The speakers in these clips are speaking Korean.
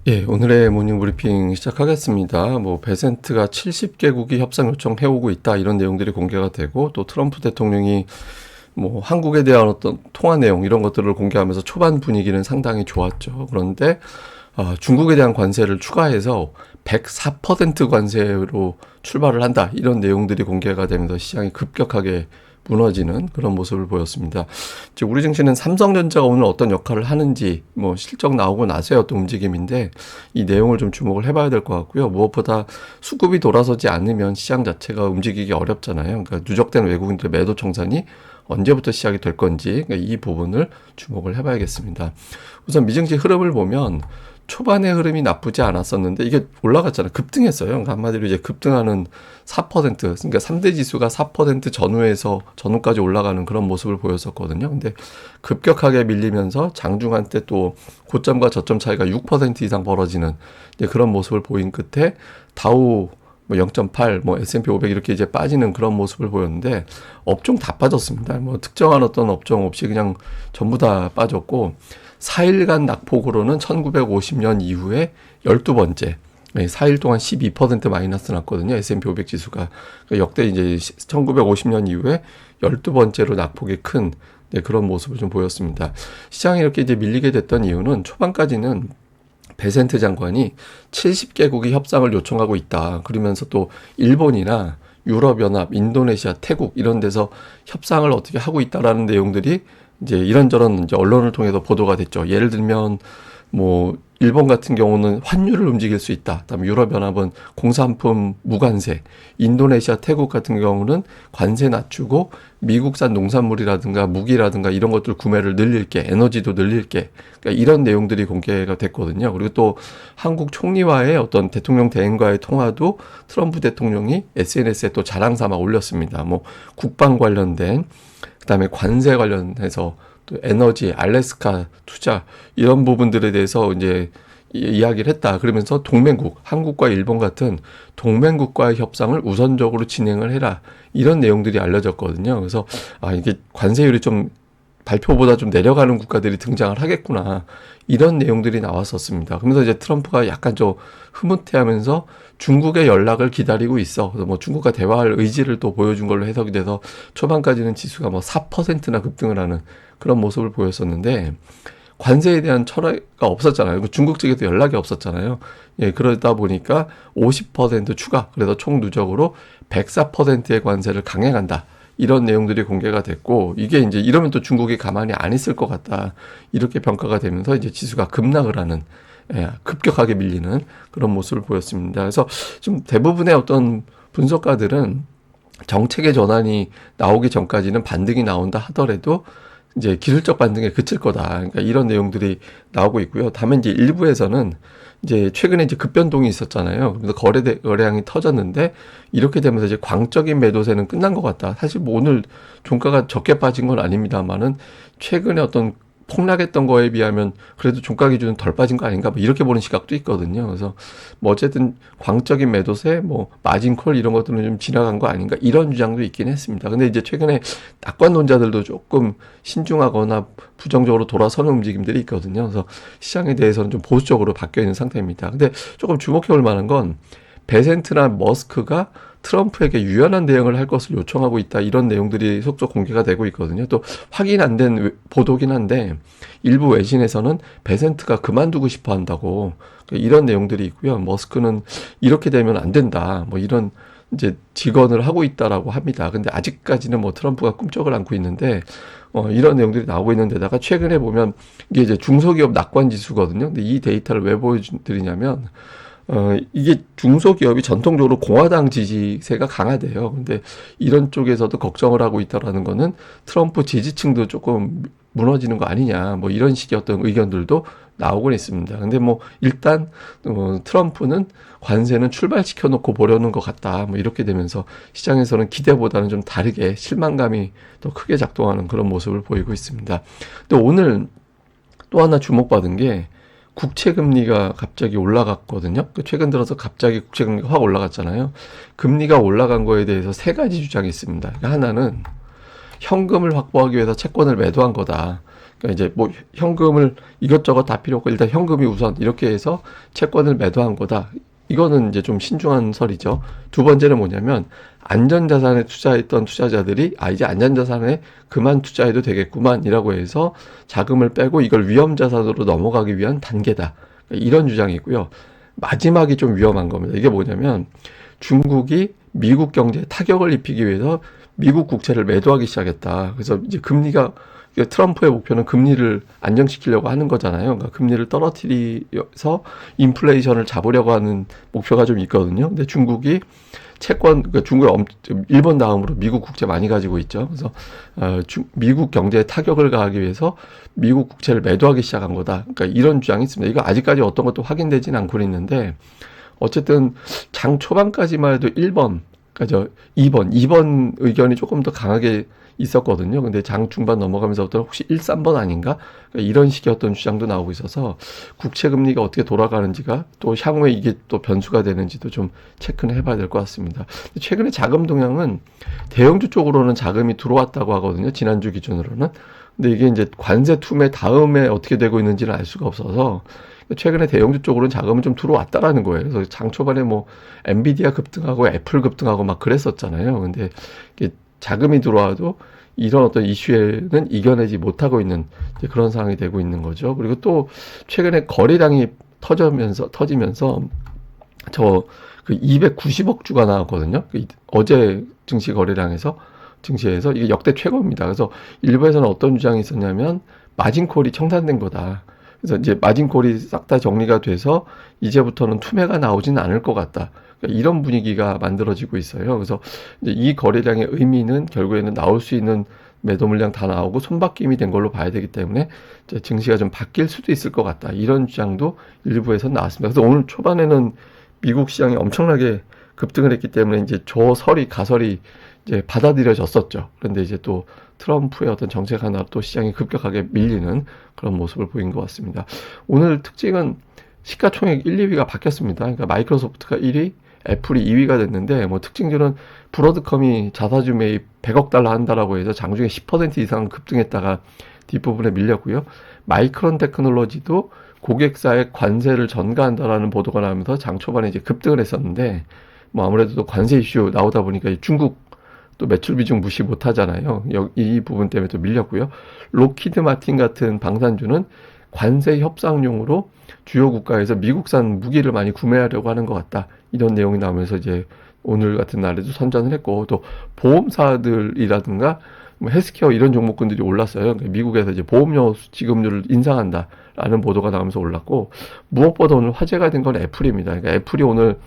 예, 오늘의 모닝 브리핑 시작하겠습니다. 베센트가 70개국이 협상 요청해오고 있다, 이런 내용들이 공개가 되고, 또 트럼프 대통령이 한국에 대한 어떤 통화 내용, 이런 것들을 공개하면서 초반 분위기는 상당히 좋았죠. 그런데 중국에 대한 관세를 추가해서 104% 관세로 출발을 한다, 이런 내용들이 공개가 되면서 시장이 급격하게 무너지는 그런 모습을 보였습니다. 이제 우리 증시는 삼성전자가 오늘 어떤 역할을 하는지 실적 나오고 나서의 어떤 움직임인데, 이 내용을 좀 주목을 해봐야 될 것 같고요. 무엇보다 수급이 돌아서지 않으면 시장 자체가 움직이기 어렵잖아요. 그러니까 누적된 외국인들의 매도 청산이 언제부터 시작이 될 건지, 그러니까 이 부분을 주목을 해봐야겠습니다. 우선 미증시 흐름을 보면 초반의 흐름이 나쁘지 않았었는데 이게 올라갔잖아요. 급등했어요. 그러니까 한마디로 이제 급등하는 4%, 그러니까 3대 지수가 4% 전후까지 올라가는 그런 모습을 보였었거든요. 근데 급격하게 밀리면서 장중한 때 또 고점과 저점 차이가 6% 이상 벌어지는 이제 그런 모습을 보인 끝에 다우 0.8, S&P 500 이렇게 이제 빠지는 그런 모습을 보였는데, 업종 다 빠졌습니다. 특정한 어떤 업종 없이 그냥 전부 다 빠졌고, 4일간 낙폭으로는 1950년 이후에 12번째, 4일 동안 12% 마이너스 났거든요. S&P 500 지수가. 그러니까 역대 이제 1950년 이후에 12번째로 낙폭이 큰 그런 모습을 좀 보였습니다. 시장이 이렇게 이제 밀리게 됐던 이유는 초반까지는 베센트 장관이 70개국이 협상을 요청하고 있다, 그러면서 또 일본이나 유럽연합, 인도네시아, 태국 이런 데서 협상을 어떻게 하고 있다라는 내용들이 이제 이런저런 이제 언론을 통해서 보도가 됐죠. 예를 들면 일본 같은 경우는 환율을 움직일 수 있다. 그다음에 유럽연합은 공산품 무관세, 인도네시아, 태국 같은 경우는 관세 낮추고 미국산 농산물이라든가 무기라든가 이런 것들 구매를 늘릴게, 에너지도 늘릴게. 그러니까 이런 내용들이 공개가 됐거든요. 그리고 또 한국 총리와의 어떤 대통령 대행과의 통화도 트럼프 대통령이 SNS에 또 자랑 삼아 올렸습니다. 국방 관련된, 그다음에 관세 관련해서 또 에너지, 알래스카 투자 이런 부분들에 대해서 이제 이야기를 했다. 그러면서 동맹국, 한국과 일본 같은 동맹국과의 협상을 우선적으로 진행을 해라, 이런 내용들이 알려졌거든요. 그래서 이게 관세율이 좀 발표보다 좀 내려가는 국가들이 등장을 하겠구나, 이런 내용들이 나왔었습니다. 그러면서 이제 트럼프가 약간 좀 흐뭇해하면서 중국의 연락을 기다리고 있어. 그래서 중국과 대화할 의지를 또 보여준 걸로 해석이 돼서 초반까지는 지수가 4%나 급등을 하는 그런 모습을 보였었는데, 관세에 대한 철회가 없었잖아요. 중국 측에도 연락이 없었잖아요. 예, 그러다 보니까 50% 추가, 그래서 총 누적으로 104%의 관세를 강행한다, 이런 내용들이 공개가 됐고, 이게 이제 이러면 또 중국이 가만히 안 있을 것 같다, 이렇게 평가가 되면서 이제 지수가 급락을 하는, 급격하게 밀리는 그런 모습을 보였습니다. 그래서 좀 대부분의 어떤 분석가들은 정책의 전환이 나오기 전까지는 반등이 나온다 하더라도 이제 기술적 반등에 그칠 거다, 그러니까 이런 내용들이 나오고 있고요. 다만 이제 일부에서는 이제 최근에 이제 급변동이 있었잖아요. 그래서 거래량이 터졌는데, 이렇게 되면서 이제 광적인 매도세는 끝난 것 같다. 사실 오늘 종가가 적게 빠진 건 아닙니다만은 최근에 어떤 폭락했던 거에 비하면 그래도 종가 기준은 덜 빠진 거 아닌가, 이렇게 보는 시각도 있거든요. 그래서 어쨌든 광적인 매도세, 마진콜 이런 것들은 좀 지나간 거 아닌가, 이런 주장도 있긴 했습니다. 근데 이제 최근에 낙관론자들도 조금 신중하거나 부정적으로 돌아서는 움직임들이 있거든요. 그래서 시장에 대해서는 좀 보수적으로 바뀌어 있는 상태입니다. 근데 조금 주목해 볼 만한 건 베센트나 머스크가 트럼프에게 유연한 대응을 할 것을 요청하고 있다, 이런 내용들이 속속 공개가 되고 있거든요. 또 확인 안 된 보도긴 한데 일부 외신에서는 베센트가 그만두고 싶어 한다고, 이런 내용들이 있고요. 머스크는 이렇게 되면 안 된다, 이런 이제 직언을 하고 있다라고 합니다. 근데 아직까지는 트럼프가 꿈쩍을 않고 있는데, 이런 내용들이 나오고 있는 데다가 최근에 보면 이게 이제 중소기업 낙관 지수거든요. 근데 이 데이터를 왜 보여드리냐면, 이게 중소기업이 전통적으로 공화당 지지세가 강하대요. 근데 이런 쪽에서도 걱정을 하고 있다라는 거는 트럼프 지지층도 조금 무너지는 거 아니냐, 이런 식의 어떤 의견들도 나오곤 있습니다. 근데 일단 트럼프는 관세는 출발시켜 놓고 보려는 것 같다, 이렇게 되면서 시장에서는 기대보다는 좀 다르게 실망감이 더 크게 작동하는 그런 모습을 보이고 있습니다. 근데 오늘 또 하나 주목받은 게 국채 금리가 갑자기 올라갔거든요. 최근 들어서 갑자기 국채 금리가 확 올라갔잖아요. 금리가 올라간 거에 대해서 세 가지 주장이 있습니다. 하나는 현금을 확보하기 위해서 채권을 매도한 거다. 그러니까 이제 뭐 현금을 이것저것 다 필요 없고 일단 현금이 우선 이렇게 해서 채권을 매도한 거다. 이거는 이제 좀 신중한 설이죠. 두 번째는 뭐냐면 안전자산에 투자했던 투자자들이 이제 안전자산에 그만 투자해도 되겠구만이라고 해서 자금을 빼고 이걸 위험자산으로 넘어가기 위한 단계다. 이런 주장이 있고요. 마지막이 좀 위험한 겁니다. 이게 뭐냐면 중국이 미국 경제에 타격을 입히기 위해서 미국 국채를 매도하기 시작했다. 그래서 이제 금리가 트럼프의 목표는 금리를 안정시키려고 하는 거잖아요. 그러니까 금리를 떨어뜨려서 인플레이션을 잡으려고 하는 목표가 좀 있거든요. 근데 중국이 채권, 그러니까 일본 다음으로 미국 국채 많이 가지고 있죠. 그래서 미국 경제에 타격을 가하기 위해서 미국 국채를 매도하기 시작한 거다. 그러니까 이런 주장이 있습니다. 이거 아직까지 어떤 것도 확인되진 않고 있는데 어쨌든 장 초반까지만 해도 1번, 그러니까 2번 의견이 조금 더 강하게 있었거든요. 근데 장 중반 넘어가면서부터 혹시 1, 3번 아닌가? 그러니까 이런 식의 어떤 주장도 나오고 있어서 국채 금리가 어떻게 돌아가는지가 또 향후에 이게 또 변수가 되는지도 좀 체크는 해봐야 될 것 같습니다. 최근에 자금 동향은 대형주 쪽으로는 자금이 들어왔다고 하거든요. 지난주 기준으로는. 근데 이게 이제 관세 투매 다음에 어떻게 되고 있는지는 알 수가 없어서 최근에 대형주 쪽으로는 자금은 좀 들어왔다라는 거예요. 그래서 장 초반에 뭐 엔비디아 급등하고 애플 급등하고 막 그랬었잖아요. 근데 이게 자금이 들어와도 이런 어떤 이슈에는 이겨내지 못하고 있는 그런 상황이 되고 있는 거죠. 그리고 또 최근에 거래량이 터지면서 저 그 290억 주가 나왔거든요. 어제 증시에서 이게 역대 최고입니다. 그래서 일부에서는 어떤 주장이 있었냐면 마진콜이 청산된 거다. 그래서 이제 마진콜이 싹 다 정리가 돼서 이제부터는 투매가 나오지는 않을 것 같다. 그러니까 이런 분위기가 만들어지고 있어요. 그래서 이제 이 거래량의 의미는 결국에는 나올 수 있는 매도 물량 다 나오고 손바뀜이 된 걸로 봐야 되기 때문에 이제 증시가 좀 바뀔 수도 있을 것 같다. 이런 주장도 일부에서 나왔습니다. 그래서 오늘 초반에는 미국 시장이 엄청나게 급등을 했기 때문에 이제 가설이 이제 받아들여졌었죠. 그런데 이제 또 트럼프의 어떤 정책 하나 또 시장이 급격하게 밀리는 그런 모습을 보인 것 같습니다. 오늘 특징은 시가총액 1, 2위가 바뀌었습니다. 그러니까 마이크로소프트가 1위, 애플이 2위가 됐는데 뭐 특징들은 브로드컴이 자사주 매입 100억 달러 한다라고 해서 장중에 10% 이상 급등했다가 뒷부분에 밀렸고요. 마이크론 테크놀로지도 고객사의 관세를 전가한다라는 보도가 나오면서 장 초반에 이제 급등을 했었는데 뭐 아무래도 또 관세 이슈 나오다 보니까 중국 또 매출 비중 무시 못 하잖아요. 이 부분 때문에 또 밀렸고요. 로키드 마틴 같은 방산주는 관세 협상용으로 주요 국가에서 미국산 무기를 많이 구매하려고 하는 것 같다. 이런 내용이 나오면서 이제 오늘 같은 날에도 선전을 했고 또 보험사들이라든가 뭐 헬스케어 이런 종목군들이 올랐어요. 그러니까 미국에서 이제 보험료 지급률을 인상한다라는 보도가 나오면서 올랐고 무엇보다 오늘 화제가 된 건 애플입니다. 그러니까 애플이 오늘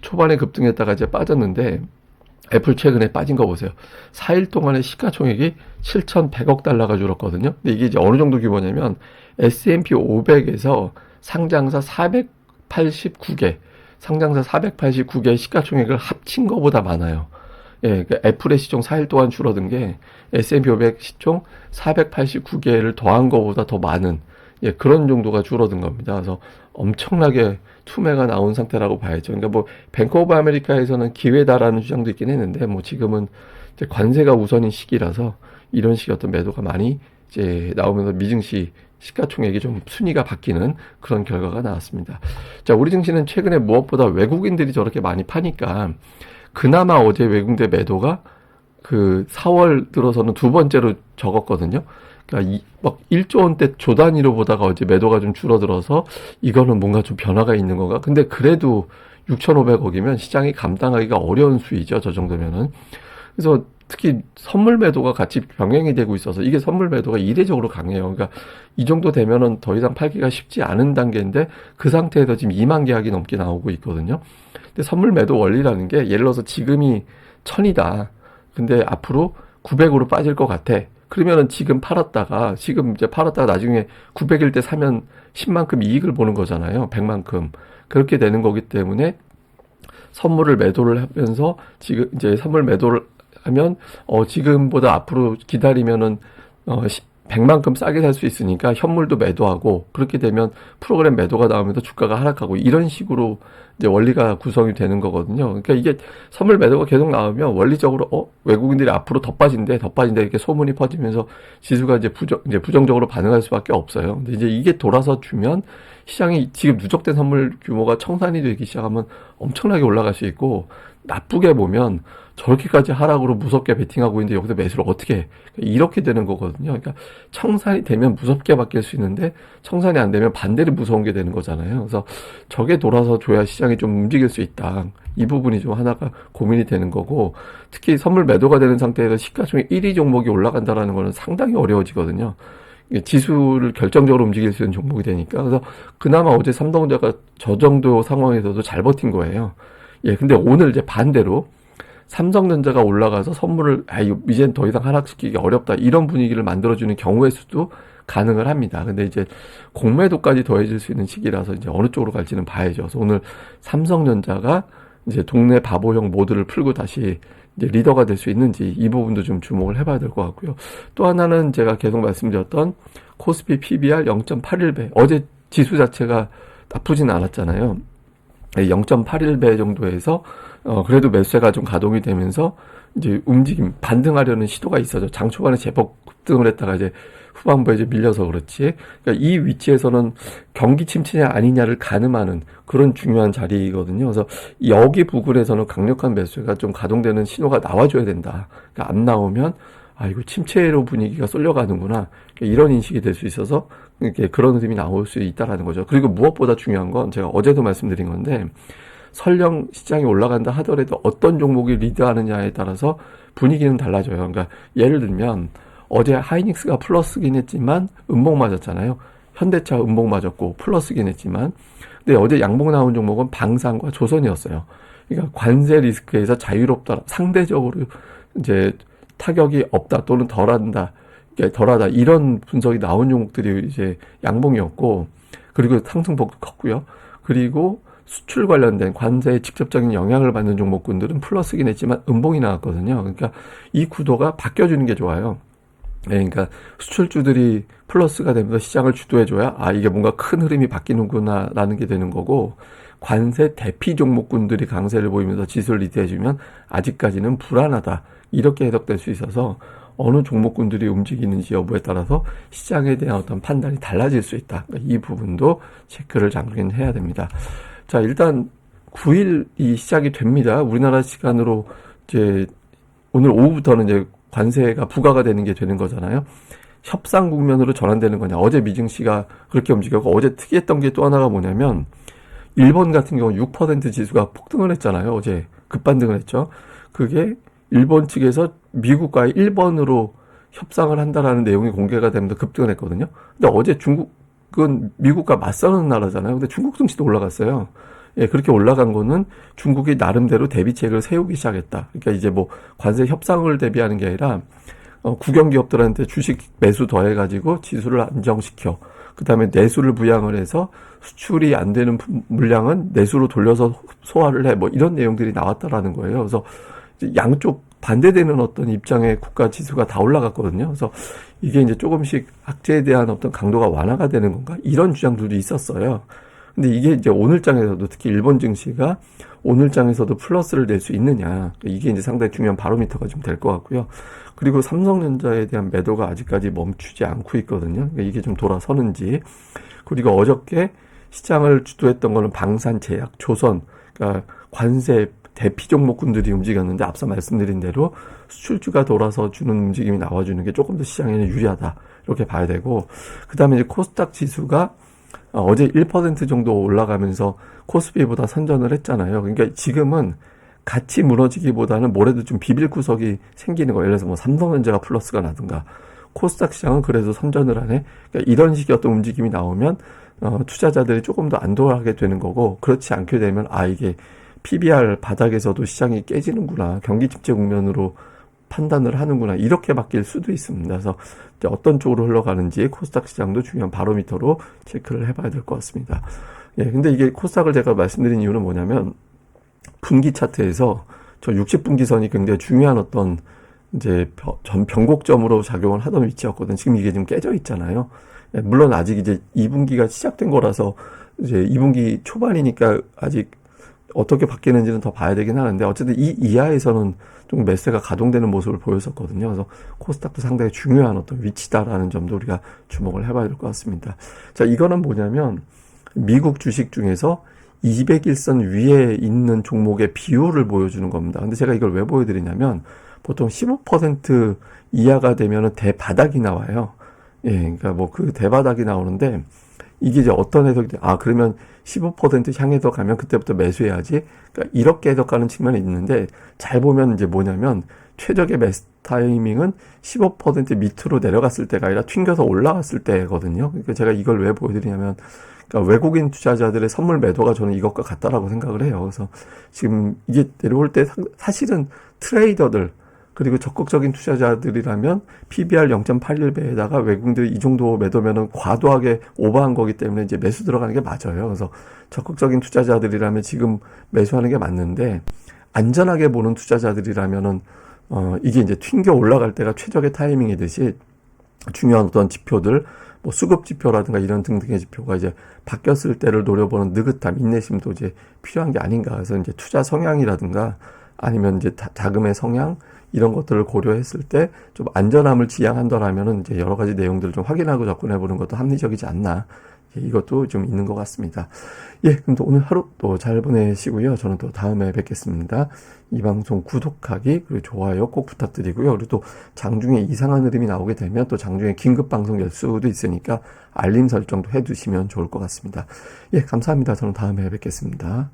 초반에 급등했다가 이제 빠졌는데 애플 최근에 빠진 거 보세요. 4일 동안의 시가총액이 7,100억 달러가 줄었거든요. 근데 이게 이제 어느 정도 규모냐면 S&P 500에서 상장사 489개 시가총액을 합친 것보다 많아요. 예, 그러니까 애플의 시총 4일 동안 줄어든 게 S&P 500 시총 489개를 더한 것보다 더 많은 그런 정도가 줄어든 겁니다. 그래서 엄청나게 투매가 나온 상태라고 봐야죠. 그러니까 뭐 뱅크 오브 아메리카에서는 기회다라는 주장도 있긴 했는데 뭐 지금은 이제 관세가 우선인 시기라서 이런 식의 어떤 매도가 많이 이제 나오면서 미증시 시가총액이 좀 순위가 바뀌는 그런 결과가 나왔습니다. 자, 우리 증시는 최근에 무엇보다 외국인들이 저렇게 많이 파니까 그나마 어제 외국인들 매도가 그 4월 들어서는 두 번째로 적었거든요. 그러니까 막 1조 원대 조 단위로 보다가 어제 매도가 좀 줄어들어서 이거는 뭔가 좀 변화가 있는 건가? 근데 그래도 6,500억이면 시장이 감당하기가 어려운 수위죠. 저 정도면은. 그래서 특히 선물 매도가 같이 병행이 되고 있어서 이게 선물 매도가 이례적으로 강해요. 그러니까 이 정도 되면은 더 이상 팔기가 쉽지 않은 단계인데 그 상태에서 지금 2만 계약이 넘게 나오고 있거든요. 근데 선물 매도 원리라는 게 예를 들어서 지금이 1,000이다. 근데 앞으로 900으로 빠질 것 같아. 그러면은 지금 이제 팔았다가 나중에 900일 때 사면 10만큼 이익을 보는 거잖아요. 100만큼. 그렇게 되는 거기 때문에 선물을 매도를 하면서 지금 이제 선물 매도를 하면 지금보다 앞으로 기다리면은 100만큼 싸게 살 수 있으니까 현물도 매도하고, 그렇게 되면 프로그램 매도가 나오면서 주가가 하락하고, 이런 식으로 이제 원리가 구성이 되는 거거든요. 그러니까 이게 선물 매도가 계속 나오면 원리적으로 외국인들이 앞으로 더 빠진대 이렇게 소문이 퍼지면서 지수가 이제 부정적으로 반응할 수밖에 없어요. 근데 이제 이게 돌아서 주면 시장이 지금 누적된 선물 규모가 청산이 되기 시작하면 엄청나게 올라갈 수 있고, 나쁘게 보면 저렇게까지 하락으로 무섭게 베팅하고 있는데 여기서 매수를 어떻게 해? 이렇게 되는 거거든요. 그러니까 청산이 되면 무섭게 바뀔 수 있는데 청산이 안 되면 반대로 무서운 게 되는 거잖아요. 그래서 저게 돌아서 줘야 시장이 좀 움직일 수 있다. 이 부분이 좀 하나가 고민이 되는 거고, 특히 선물 매도가 되는 상태에서 시가총액 1위 종목이 올라간다라는 거는 상당히 어려워지거든요. 지수를 결정적으로 움직일 수 있는 종목이 되니까. 그래서 그나마 어제 삼성전자가 저 정도 상황에서도 잘 버틴 거예요. 근데 오늘 이제 반대로 삼성전자가 올라가서 선물을 이젠 더 이상 하락시키기 어렵다, 이런 분위기를 만들어주는 경우의 수도 가능을 합니다. 근데 이제 공매도까지 더해질 수 있는 시기라서 이제 어느 쪽으로 갈지는 봐야죠. 그래서 오늘 삼성전자가 이제 동네 바보형 모드를 풀고 다시 이제 리더가 될 수 있는지, 이 부분도 좀 주목을 해봐야 될 것 같고요. 또 하나는 제가 계속 말씀드렸던 코스피 PBR 0.81배. 어제 지수 자체가 나쁘진 않았잖아요. 0.81배 정도에서 그래도 매수세가 좀 가동이 되면서 이제 반등하려는 시도가 있어죠. 장 초반에 제법 급등을 했다가 이제 후반부에 이제 밀려서 그렇지. 그러니까 이 위치에서는 경기 침체냐 아니냐를 가늠하는 그런 중요한 자리거든요. 그래서 여기 부근에서는 강력한 매수세가 좀 가동되는 신호가 나와줘야 된다. 그러니까 안 나오면 이거 침체로 분위기가 쏠려가는구나, 이런 인식이 될 수 있어서 이렇게 그런 흐름이 나올 수 있다라는 거죠. 그리고 무엇보다 중요한 건 제가 어제도 말씀드린 건데, 설령 시장이 올라간다 하더라도 어떤 종목이 리드하느냐에 따라서 분위기는 달라져요. 그러니까 예를 들면 어제 하이닉스가 플러스긴 했지만 음봉 맞았잖아요. 현대차 음봉 맞았고 플러스긴 했지만, 근데 어제 양봉 나온 종목은 방산과 조선이었어요. 그러니까 관세 리스크에서 자유롭다, 상대적으로 이제 타격이 없다 또는 덜하다, 이런 분석이 나온 종목들이 이제 양봉이었고, 그리고 상승폭도 컸고요. 그리고 수출 관련된 관세에 직접적인 영향을 받는 종목군들은 플러스긴 했지만 음봉이 나왔거든요. 그러니까 이 구도가 바뀌어주는 게 좋아요. 그러니까 수출주들이 플러스가 되면서 시장을 주도해줘야 이게 뭔가 큰 흐름이 바뀌는구나 라는 게 되는 거고, 관세 대피 종목군들이 강세를 보이면서 지수를 리드해주면 아직까지는 불안하다, 이렇게 해석될 수 있어서 어느 종목군들이 움직이는지 여부에 따라서 시장에 대한 어떤 판단이 달라질 수 있다. 그러니까 이 부분도 체크를 잠깐 해야 됩니다. 자, 일단 9일이 시작이 됩니다. 우리나라 시간으로 이제 오늘 오후부터는 이제 관세가 부과가 되는 게 되는 거잖아요. 협상 국면으로 전환되는 거냐. 어제 미증시가 그렇게 움직였고, 어제 특이했던 게 또 하나가 뭐냐면 일본 같은 경우 6% 지수가 폭등을 했잖아요. 어제 급반등을 했죠. 그게 일본 측에서 미국과 1번으로 협상을 한다라는 내용이 공개가 되면서 급등을 했거든요. 근데 어제 중국은 미국과 맞서는 나라잖아요. 근데 중국 증시도 올라갔어요. 그렇게 올라간 거는 중국이 나름대로 대비책을 세우기 시작했다. 그러니까 이제 뭐 관세 협상을 대비하는 게 아니라 국영기업들한테 주식 매수 더해가지고 지수를 안정시켜, 그 다음에 내수를 부양을 해서 수출이 안 되는 물량은 내수로 돌려서 소화를 해, 뭐 이런 내용들이 나왔다라는 거예요. 그래서 양쪽 반대되는 어떤 입장의 국가 지수가 다 올라갔거든요. 그래서 이게 이제 조금씩 악재에 대한 어떤 강도가 완화가 되는 건가, 이런 주장들도 있었어요. 근데 이게 이제 오늘장에서도, 특히 일본 증시가 오늘장에서도 플러스를 낼 수 있느냐, 이게 이제 상당히 중요한 바로미터가 좀 될 것 같고요. 그리고 삼성전자에 대한 매도가 아직까지 멈추지 않고 있거든요. 그러니까 이게 좀 돌아서는지. 그리고 어저께 시장을 주도했던 거는 방산제약, 조선, 그러니까 관세 대피 종목군들이 움직였는데, 앞서 말씀드린 대로 수출주가 돌아서 주는 움직임이 나와주는 게 조금 더 시장에는 유리하다, 이렇게 봐야 되고, 그 다음에 이제 코스닥 지수가 어제 1% 정도 올라가면서 코스피보다 선전을 했잖아요. 그러니까 지금은 같이 무너지기보다는 뭐래도 좀 비빌 구석이 생기는 거예요. 예를 들어서 뭐 삼성전자가 플러스가 나든가, 코스닥 시장은 그래도 선전을 하네. 그러니까 이런 식의 어떤 움직임이 나오면 투자자들이 조금 더 안도하게 되는 거고, 그렇지 않게 되면 이게 PBR 바닥에서도 시장이 깨지는구나, 경기 침체 국면으로 판단을 하는구나, 이렇게 바뀔 수도 있습니다. 그래서 어떤 쪽으로 흘러가는지 코스닥 시장도 중요한 바로미터로 체크를 해봐야 될 것 같습니다. 근데 이게 코스닥을 제가 말씀드린 이유는 뭐냐면, 분기 차트에서 저 60분기선이 굉장히 중요한 어떤 이제 전 변곡점으로 작용을 하던 위치였거든. 지금 이게 지금 깨져 있잖아요. 물론 아직 이제 2분기가 시작된 거라서 이제 2분기 초반이니까 아직 어떻게 바뀌는지는 더 봐야 되긴 하는데 어쨌든 이 이하에서는 좀 매수가 가동되는 모습을 보였었거든요. 그래서 코스닥도 상당히 중요한 어떤 위치다라는 점도 우리가 주목을 해봐야 될 것 같습니다. 자, 이거는 뭐냐면 미국 주식 중에서 200일선 위에 있는 종목의 비율을 보여주는 겁니다. 근데 제가 이걸 왜 보여드리냐면 보통 15% 이하가 되면은 대바닥이 나와요. 예, 그러니까 뭐 그 대바닥이 나오는데 이게 이제 어떤 해석이 돼? 아, 그러면 15% 향해서 가면 그때부터 매수해야지. 그러니까 이렇게 해석하는 측면이 있는데 잘 보면 이제 뭐냐면 최적의 매수 타이밍은 15% 밑으로 내려갔을 때가 아니라 튕겨서 올라갔을 때거든요. 그러니까 제가 이걸 왜 보여드리냐면 그러니까 외국인 투자자들의 선물 매도가 저는 이것과 같다라고 생각을 해요. 그래서 지금 이게 내려올 때 사실은 트레이더들 그리고 적극적인 투자자들이라면 PBR 0.81배에다가 외국인들이 이 정도 매도면은 과도하게 오버한 거기 때문에 이제 매수 들어가는 게 맞아요. 그래서 적극적인 투자자들이라면 지금 매수하는 게 맞는데 안전하게 보는 투자자들이라면은 이게 이제 튕겨 올라갈 때가 최적의 타이밍이듯이 중요한 어떤 지표들 뭐 수급 지표라든가 이런 등등의 지표가 이제 바뀌었을 때를 노려보는 느긋함, 인내심도 이제 필요한 게 아닌가. 그래서 이제 투자 성향이라든가 아니면 이제 자금의 성향 이런 것들을 고려했을 때 좀 안전함을 지향한다라면은 이제 여러 가지 내용들을 좀 확인하고 접근해 보는 것도 합리적이지 않나. 이것도 좀 있는 것 같습니다. 예, 그럼 또 오늘 하루 또 잘 보내시고요. 저는 또 다음에 뵙겠습니다. 이 방송 구독하기 그리고 좋아요 꼭 부탁드리고요. 그리고 또 장중에 이상한 흐름이 나오게 되면 또 장중에 긴급 방송 열 수도 있으니까 알림 설정도 해두시면 좋을 것 같습니다. 예, 감사합니다. 저는 다음에 뵙겠습니다.